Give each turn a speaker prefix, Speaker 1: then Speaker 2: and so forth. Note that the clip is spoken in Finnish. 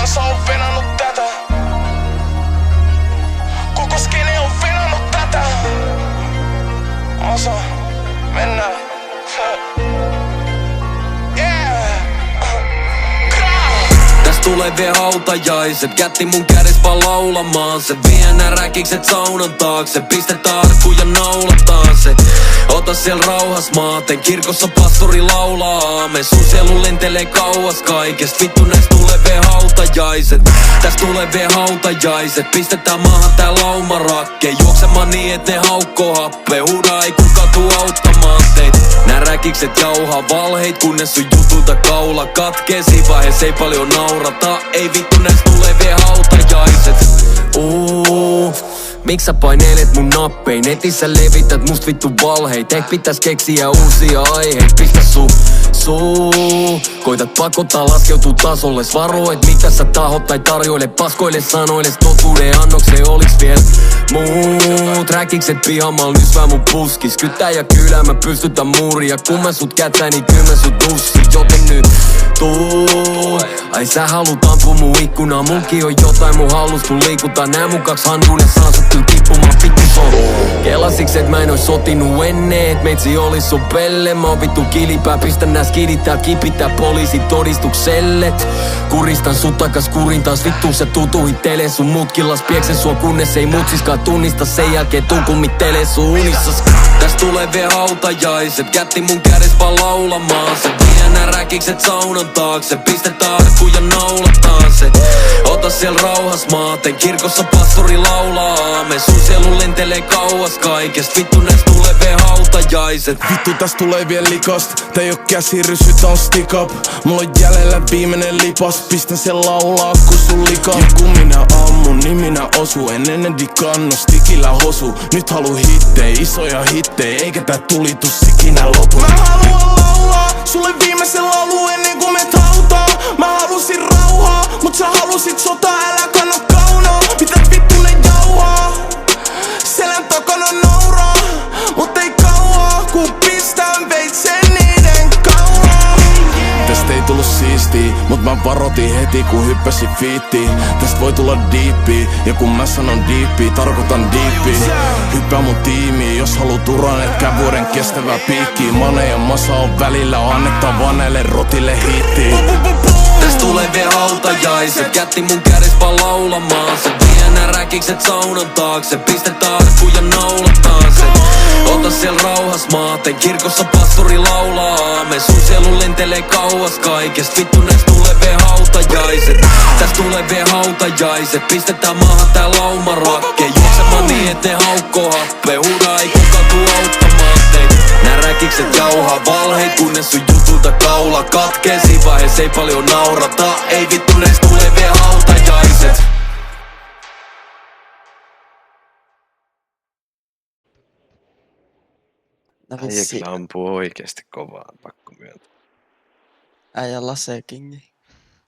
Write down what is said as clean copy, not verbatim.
Speaker 1: kansa on venannut tätä. Koko skene on venannut tätä. Masa, mennään.
Speaker 2: Täs tulee vie hautajaiset, kätti mun kädes vaan laulamaan. Se vie nää räkikset saunan taakse, pistetään arkku ja naulataan se. Ota siellä rauhas maaten, kirkossa pastori laulaa aamen. Sun sielu lentelee kauas kaikest, vittu näis tulee vie hautajaiset. Täs tulee vie hautajaiset, pistetään maahan tää laumarakke. Juoksemaan niin et ne haukkoo happea, huudaa ei kukaan tuu auttamaan teitä. Nää räkikset jauhaa valheit, kunnes sun jutulta kaula katkee. Siinä vaihees ei paljon naurata, ei vittu näis tulee vie hautajaiset. Miks sä paineilet mun nappein? Netissä levität must vittu valheit. Ehkä pitäis keksiä uusia aiheita. Pistä suu koitat pakottaa laskeutuu tasolles. Varo et mitä sä tahot tai tarjoile. Paskoille sanoille totuuden annokseen oliks viel muut. Räkikset pihamal nysvää mun puskis. Kyttää ja kylää mä pystytän muuria. Kun mä sut kättää niin kyllä mä sut dussi. Joten nyt tuu. Ai sä haluut ampua mun ikkunaa. Mulki on jotain mun hallus kun liikutaan. Nää mun kaks handuun ja saan sut kyllä tippumaan vittu son. Kelasiks et mä en ois sotinut ennen. Et meitsi olis sun pelle. Mä oon vittu kilipää. Pistä nää skidit tääl kipittää poliisit todistukselle. Kuristan sut takas kurin taas vittu sä tutuhittele. Sun mutkillas piekse sua kunnes ei mutsiskaan tunnista. Sen jälkeen tuu kummittele sun unissas. Täs tulee vie hautajaiset. Kätti mun kädes vaan laulamaan se. Vie nää räkikset saunan taakse. Pistetään arkku ja naulataan se. Ota siellä rauhas maaten. Kirkossa pastori laulaa aamen. Sun sielu lentelee kauas kaikest. Vittu näis tulee vie hautajaiset.
Speaker 1: Vittu täs tulee vielä likost. Tää ei oo käsirysyt on stick up. Mulla on jäljellä viimeinen lipas. Pistän sen laulaa kun sun lika. Ja kun minä ammun niin minä osu. En ennen dikannu stikillä hosu. Nyt halu hittei, isoja hittei. Eikä tää tulitus ikinä lopu. Mä haluan laulaa sulle viimeisen laulu ennen kuin me tautaa. Mä halusin rauhaa, mut sä halusit sotaa. Älä kanna kaunaa, mitä vittu ne jauhaa. Selän takana nauraa, mut ei kauaa. Kun pistän veitsen niiden kauraa. Tästä ei tullu siistii, mut mä varotin heti kun hyppäsin fiittiin. Tästä voi tulla diippi, ja kun mä sanon diippi, tarkoitan diippi. Hyppää mun tiimiin, jos haluut uran etkää vuoden kestävää piikkiä. Mane ja masa on välillä, annetaan vaan näille rotille hiittiin.
Speaker 2: Täs tulee vie hautajaiset, kätti mun kädes vaan laulamaan se. Vie nää räkikset saunan taakse, pistetään arkku ja naulataan se. Ota siellä rauhas maaten, kirkossa pastori laulaa aamen. Sun sielu lentelee kauas kaikest, vittu näis tulee vie hautajaiset. Täs tulee vie hautajaiset, pistetään maahan tää laumarakke. Juoksemaan niin et ne haukkoo happea, huudaa ei kukaan tuu auttamaan teitä. Nää räkikset jauhaa valheit, kunnes sun jutulta kaula katkee. Siinä vaihees ei paljon naurata, ei vittu näis tulee vie hautajaiset.
Speaker 3: No
Speaker 4: Äijä
Speaker 3: vissi,
Speaker 4: kyllä ampuu oikeesti kovaa, pakko myöntää.
Speaker 3: äijä lasekingi.